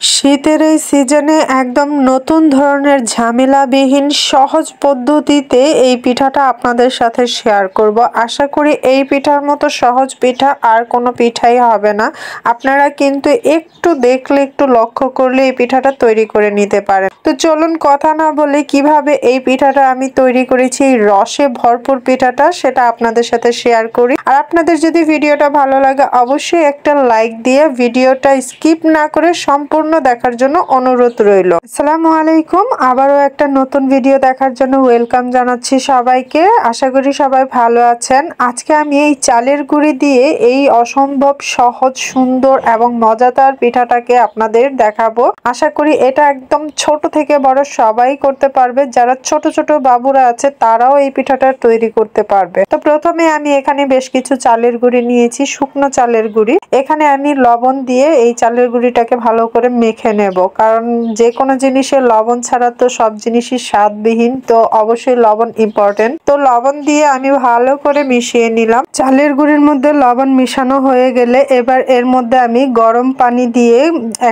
শীতের এই সিজনে একদম নতুন ধরনের ঝামেলাবিহীন সহজ পদ্ধতিতে এই পিঠাটা আপনাদের সাথে শেয়ার করব। আশা করি এই পিঠার মতো সহজ পিঠা আর কোনো পিঠাই হবে না। আপনারা কিন্তু একটু দেখলে, একটু লক্ষ্য করলে এই পিঠাটা তৈরি করে নিতে পারেন। তো চলুন কথা না বলে কিভাবে এই পিঠাটা আমি তৈরি করেছি, এই রসে ভরপুর পিঠাটা, সেটা আপনাদের সাথে শেয়ার করি। আর আপনাদের যদি ভিডিওটা ভালো লাগে অবশ্যই একটা লাইক দিয়ে ভিডিওটা স্কিপ না করে সম্পূর্ণ দেখার জন্য অনুরোধ রইল। আসসালামু আলাইকুম, আবারও একটা নতুন ভিডিও দেখার জন্য ওয়েলকাম জানাচ্ছি সবাইকে। আশা করি সবাই ভালো আছেন। আজকে আমি এই চালের গুঁড়ি দিয়ে এই অসম্ভব সহজ, সুন্দর এবং মজাদার পিঠাটাকে আপনাদের দেখাবো। আশা করি এটা একদম ছোট থেকে বড় সবাই করতে পারবে। যারা ছোট ছোট বাবুরা আছে তারাও এই পিঠাটা তৈরি করতে পারবে। তো প্রথমে আমি এখানে বেশ কিছু চালের গুঁড়ি নিয়েছি, শুকনো চালের গুঁড়ি। এখানে আমি লবণ দিয়ে এই চালের গুঁড়িটাকে ভালো করে মেখে নেব, কারণ যে কোনো জিনিসের লবণ ছাড়া তো সব জিনিসই স্বাদবিহীন। তো অবশ্যই লবণ ইম্পর্টেন্ট। তো লবণ দিয়ে আমি ভালো করে মিশিয়ে নিলাম। চালের গুঁড়ির মধ্যে লবণ মিশানো হয়ে গেলে এবার এর মধ্যে আমি গরম পানি দিয়ে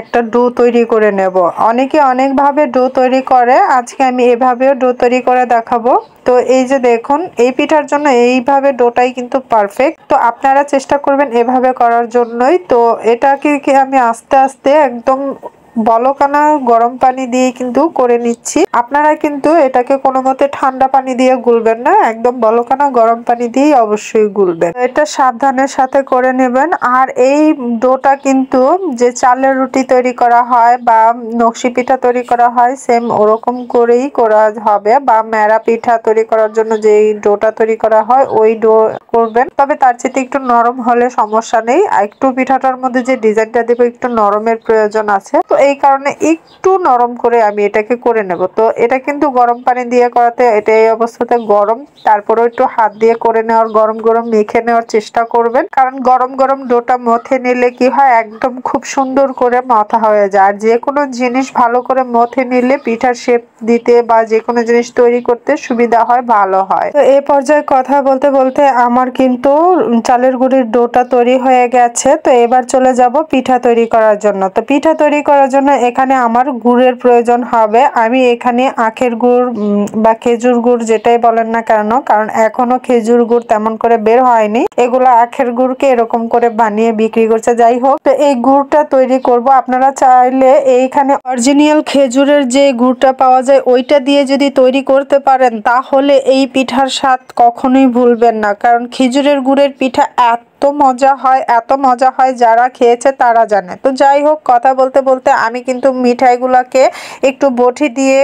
একটা ডো তৈরি করে নেব। অনেকে অনেকভাবে ডো তৈরি করে, আজকে আমি এভাবেও ডো তৈরি করে দেখাবো। তো এই যে দেখুন, এই পিঠার জন্য এইভাবে ডোটাই কিন্তু পারফেক্ট। তো আপনারা চেষ্টা করবেন এভাবে করার জন্যই। তো এটাকে আমি আস্তে আস্তে একদম বলকানা গরম পানি দিয়ে কিন্তু করে নিচ্ছি। আপনারা কিন্তু এটাকে কোনো মতে ঠান্ডা পানি দিয়ে গুলবেন না, একদম বলকানা গরম পানি দিয়ে অবশ্যই গুলবেন। এটা সাবধানের সাথে করে নেবেন। আর এই ডোটা কিন্তু যে চালের রুটি তৈরি করা হয় বা নকশি পিঠা তৈরি করা হয় সেম ওরকম করেই করা হবে, বা মেরা পিঠা তৈরি করার জন্য যে ডোটা তৈরি করা হয় ওই ডো করবেন। তবে তার চেয়ে একটু নরম হলে সমস্যা নেই। একটু পিঠাটার মধ্যে যে ডিজাইনটা দেবো একটু নরমের প্রয়োজন আছে, তো এই কারণে একটু নরম করে আমি এটাকে করে নেব। তো এটা কিন্তু গরম পানি দিয়ে করাতে এটা এই অবস্থাতে গরম, তারপরেও একটু হাত দিয়ে করে নেওয়ার, গরম গরম মেখে নেওয়ার চেষ্টা করবেন। কারণ গরম গরম ডোটা মথে নিলে কি হয়, একদম খুব সুন্দর করে মথা হয়ে যায়। আর যে কোনো জিনিস ভালো করে মথে নিলে পিঠার শেপ দিতে বা যে কোনো জিনিস তৈরি করতে সুবিধা হয়, ভালো হয়। তো এই পর্যায়ে কথা বলতে বলতে আমার কিন্তু চালের গুঁড়ির ডোটা তৈরি হয়ে গেছে। তো এবার চলে যাব পিঠা তৈরি করার জন্য। তো পিঠা তৈরি করার জন্য এখানে আমার গুড়ের প্রয়োজন হবে। আমি এখানে আখের গুড় বা খেজুর গুড় যেটাই বলেন না কেন, কারণ এখনো খেজুর গুড় তেমন করে বের হয়নি, এগুলো আখের গুড়কে এরকম করে বানিয়ে বিক্রি করছে। যাই হোক, তো এই গুড়টা তৈরি করব। আপনারা চাইলে এইখানে অরিজিনাল খেজুরের যে গুড়টা পাওয়া যায় ওইটা দিয়ে যদি তৈরি করতে পারেন তাহলে এই পিঠার স্বাদ কখনোই ভুলবেন না। কারণ খেজুরের গুড়ের পিঠা এত মজা হয়, এত মজা হয়, যারা খেয়েছে তারা জানে। তো যাই হোক, কথা বলতে বলতে আমি কিন্তু মিঠাইগুলোকে একটু বটি দিয়ে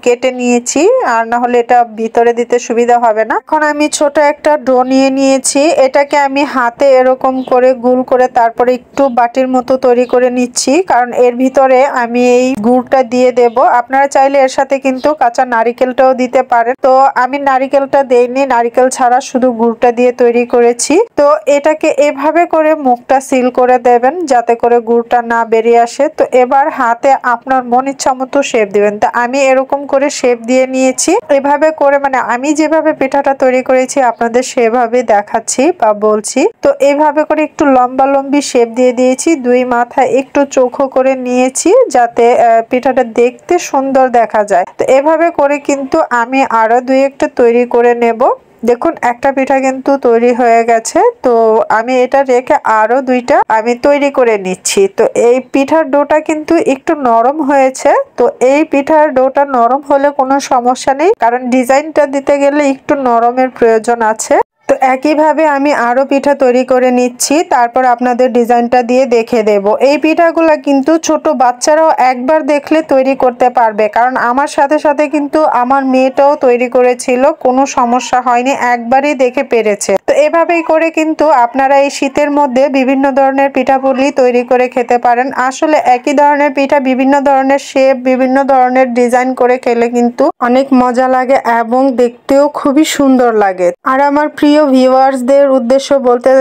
কেটে নিয়েছি, আর না হলে এটা ভিতরে দিতে সুবিধা হবে না। এখন আমি ছোট একটা ডো নিয়ে নিয়েছি, এটাকে আমি হাতে এরকম করে গোল করে তারপরে একটু বাটির মতো তৈরি করে নিচ্ছি, কারণ এর ভিতরে আমি এই গুড়টা দিয়ে দেব। আপনারা চাইলে এর সাথে কিন্তু কাঁচা নারিকেলটাও দিতে পারেন। তো আমি নারিকেলটা দেইনি, নারিকেল ছাড়া শুধু গুড়টা দিয়ে তৈরি করেছি। তো এটাকে এভাবে করে মুখটা সিল করে দেবেন যাতে করে গুড়টা না বেরিয়ে আসে। তো এবার হাতে আপনার মন ইচ্ছা মতো শেপ দিবেন। তো আমি এরকম করে শেপ দিয়ে নিয়েছি। এভাবে করে মানে আমি যেভাবে পিঠাটা তৈরি করেছি আপনাদের সেভাবে দেখাচ্ছি বা বলছি। তো এইভাবে করে একটু লম্বা লম্বি শেপ দিয়ে দিয়েছি, দুই মাথা একটু চৌকো করে নিয়েছি যাতে পিঠাটা দেখতে সুন্দর দেখা যায়। তো এভাবে করে কিন্তু আমি আরো দুই একটা তৈরি করে নেব। দেখুন, একটা পিঠা কিন্তু তৈরি হয়ে গেছে। তো আমি এটা রেখে আরো দুইটা আমি তৈরি করে নিচ্ছি। তো এই পিঠার ডোটা কিন্তু একটু নরম হয়েছে। তো এই পিঠার ডোটা নরম হলে কোনো সমস্যা নেই, কারণ ডিজাইনটা দিতে গেলে একটু নরমের প্রয়োজন আছে। তো একইভাবে আমি আরো পিঠা তৈরি করে নিচ্ছি, তারপর আপনাদের ডিজাইনটা দিয়ে দেখে দেব। এই পিঠাগুলো কিন্তু ছোট বাচ্চারাও একবার দেখলে তৈরি করতে পারবে, কারণ আমার সাথে সাথে কিন্তু আমার মেয়েটাও তৈরি করেছিল, কোনো সমস্যা হয়নি, একবারই দেখে পেরেছে। তো এভাবেই করে কিন্তু আপনারা এই শীতের মধ্যে বিভিন্ন ধরনের পিঠাপুলি তৈরি করে খেতে পারেন। আসলে একই ধরনের পিঠা বিভিন্ন ধরনের শেপ, বিভিন্ন ধরনের ডিজাইন করে খেলে কিন্তু অনেক মজা লাগে এবং দেখতেও খুবই সুন্দর লাগে। আর আমার প্রিয় ভিউয়ার্সদের উদ্দেশ্য বলতে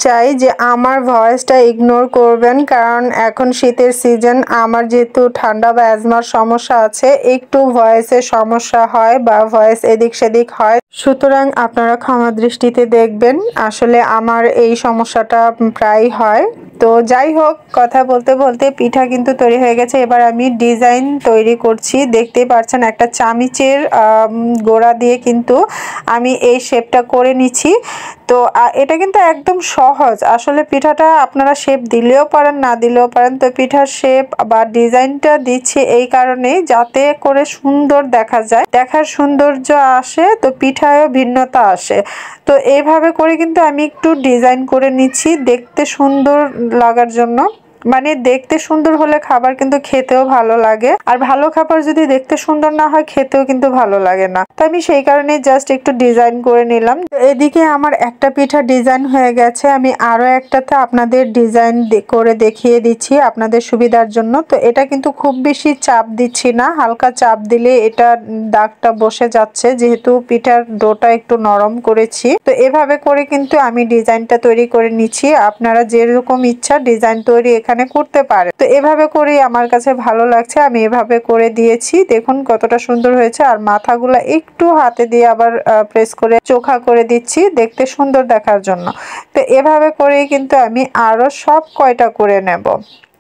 চাই যে আমার ভয়েসটা ইগনোর করবেন, কারণ এখন শীতের সিজন, আমার যেহেতু ঠান্ডা বা অ্যাজমার সমস্যা আছে, একটু ভয়েসের সমস্যা হয় বা ভয়েস এদিক সেদিক হয়, সুতরাং আপনারা ক্ষমা দৃষ্টিতে দেখবেন। দেখবেন আসলে আমার এই সমস্যাটা প্রায় হয়। তো যাই হোক, কথা বলতে বলতে পিঠা কিন্তু তৈরি হয়ে গেছে। এবার আমি ডিজাইন তৈরি করছি। দেখতেই পাচ্ছেন একটা চামিচের গোড়া দিয়ে কিন্তু আমি এই শেপটা করে নিচ্ছি। তো এটা কিন্তু একদম সহজ। আসলে পিঠাটা আপনারা শেপ দিলেও পারেন, না দিলেও পারেন। তো পিঠার শেপ বা ডিজাইনটা দিচ্ছি এই কারণেই যাতে করে সুন্দর দেখা যায়, দেখার সৌন্দর্য আসে, তো পিঠায়ও ভিন্নতা আসে। তো এইভাবে করে কিন্তু আমি একটু ডিজাইন করে নিচ্ছি দেখতে সুন্দর লাগার জন্য। মানে দেখতে সুন্দর হলে খাবার কিন্তু খেতেও ভালো লাগে, আর ভালো খাবার যদি দেখতে সুন্দর না হয় খেতেও কিন্তু ভালো লাগে না। তো আমি সেই কারণে জাস্ট একটু ডিজাইন করে নিলাম। এদিকে আমার একটা পিঠা ডিজাইন হয়ে গেছে, আমি আরো একটাতে আপনাদের ডিজাইন করে দেখিয়ে দিচ্ছি আপনাদের সুবিধার জন্য। তো এটা কিন্তু খুব বেশি চাপ দিচ্ছি না, হালকা চাপ দিলে এটা দাগটা বসে যাচ্ছে, যেহেতু পিঠার ডোটা একটু নরম করেছি। তো এভাবে করে কিন্তু আমি ডিজাইনটা তৈরি করে নিচ্ছি। আপনারা যেরকম ইচ্ছা ডিজাইন তৈরি এখানে করতে পারে। তো এভাবে করেই আমার কাছে ভালো লাগছে, আমি এভাবে করে দিয়েছি। দেখুন কতটা সুন্দর হয়েছে। আর মাথাগুলা একটু হাতে দিয়ে আবার প্রেস করে চোখা করে দিচ্ছি দেখতে সুন্দর দেখার জন্য। তো এভাবে করেই কিন্তু আমি আরো সব কয়টা করে নেব।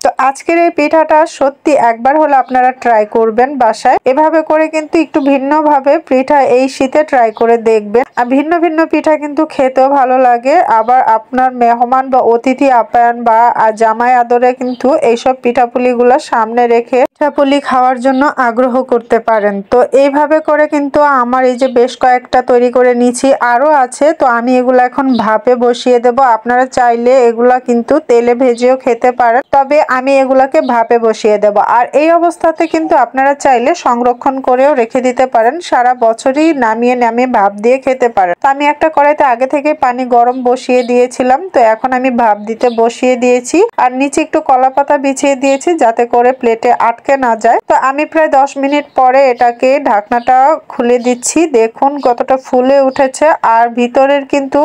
তো আজকের এই পিঠাটা সত্যি একবার হলে আপনারা ট্রাই করবেন বাসায়। এভাবে করে কিন্তু একটু ভিন্নভাবে পিঠা এই শীতে ট্রাই করে দেখবেন। আর ভিন্ন ভিন্ন পিঠা কিন্তু খেতেও ভালো লাগে। আবার আপনার মেহমান বা অতিথি আপ্যায়ন বা জামাই আদরে কিন্তু এইসব পিঠাপুলিগুলো সামনে রেখে পিঠাপুলি খাওয়ার জন্য আগ্রহ করতে পারেন। তো এইভাবে করে কিন্তু আমার এই যে বেশ কয়েকটা তৈরি করে নিয়েছি, আরো আছে। তো আমি এগুলো এখন ভাপে বসিয়ে দেব। আপনারা চাইলে এগুলা কিন্তু তেলে ভেজেও খেতে পারেন, তবে আমি এগুলাকে ভাপে বসিয়ে দেব। আর এই অবস্থাতে কিন্তু আপনারা চাইলে সংরক্ষণ করেও রেখে দিতে পারেন, সারা বছরই নামিয়ে নামিয়ে ভাপ দিয়ে খেতে পারেন। তো আমি একটা কড়াইতে আগে থেকে পানি গরম বসিয়ে দিয়েছিলাম। তো এখন আমি ভাপ দিতে বসিয়ে দিয়েছি, আর নিচে একটু কলা পাতা বিছিয়ে দিয়েছি যাতে করে প্লেটে আটকে না যায়। তো আমি প্রায় 10 মিনিট পরে এটাকে ঢাকনাটা খুলে দিচ্ছি। দেখুন কতটা ফুলে উঠেছে, আর ভিতরের কিন্তু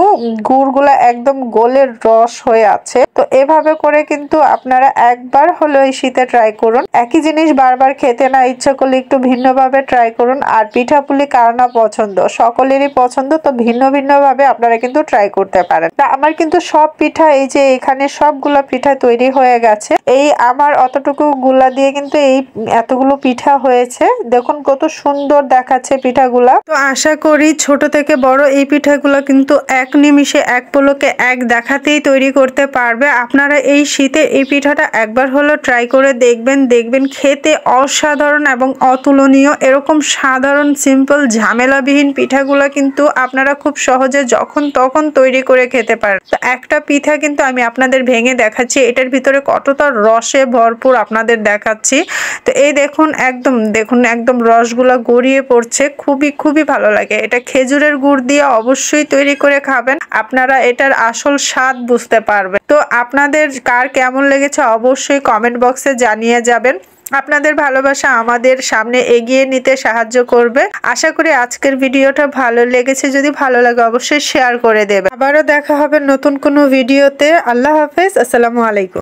গুড়গুলা একদম গোলের রস হয়ে আছে। তো এভাবে করে কিন্তু আপনারা একবার হলো এই শীতে ট্রাই করুন। একই জিনিস বারবার খেতে না ইচ্ছা করলে একটু ভিন্নভাবে ট্রাই করুন। আর পিঠাপুলি কার না পছন্দ, সকলেরই পছন্দ। তো ভিন্ন ভিন্ন ভাবে আপনারা কিন্তু ট্রাই করতে পারেন। তা আমার কিন্তু সব পিঠা এই যে এখানে সবগুলো পিঠা তৈরি হয়ে গেছে। এই আমার অতটুকু গুলা দিয়ে কিন্তু এই এতগুলো পিঠা হয়েছে। দেখুন কত সুন্দর দেখাচ্ছে পিঠাগুলা। তো আশা করি ছোট থেকে বড় এই পিঠাগুলো কিন্তু এক নিমিষে এক পলকে এক দেখাতেই তৈরি করতে পারবে। আপনারা এই শীতে এই পিঠাটা একবার হলো ট্রাই করে দেখবেন, দেখবেন খেতে অসাধারণ এবং অতুলনীয়। এরকম সাধারণ সিম্পল ঝামেলাবিহীন পিঠাগুলো কিন্তু আপনারা খুব সহজে যখন তখন তৈরি করে খেতে পারেন। তো একটা পিঠা কিন্তু আমি আপনাদের ভেঙে দেখাচ্ছি, এটার ভিতরে কতটা রসে ভরপুর আপনাদের দেখাচ্ছি। তো এই দেখুন একদম রসগুলা গড়িয়ে পড়ছে, খুবই খুবই ভালো লাগে। এটা খেজুরের গুড় দিয়ে অবশ্যই তৈরি করে খাবেন, আপনারা এটার আসল স্বাদ বুঝতে পারবেন। তো আপনাদের কার কেমন লেগেছে অবশ্যই কমেন্ট বক্সে জানিয়ে যাবেন। আপনাদের ভালোবাসা আমাদের সামনে এগিয়ে নিতে সাহায্য করবে। আশা করি আজকের ভিডিওটা ভালো লেগেছে, যদি ভালো লাগে অবশ্যই শেয়ার করে দেবেন। আবারও দেখা হবে নতুন কোনো ভিডিওতে। আল্লাহ হাফেজ, আসসালামু আলাইকুম।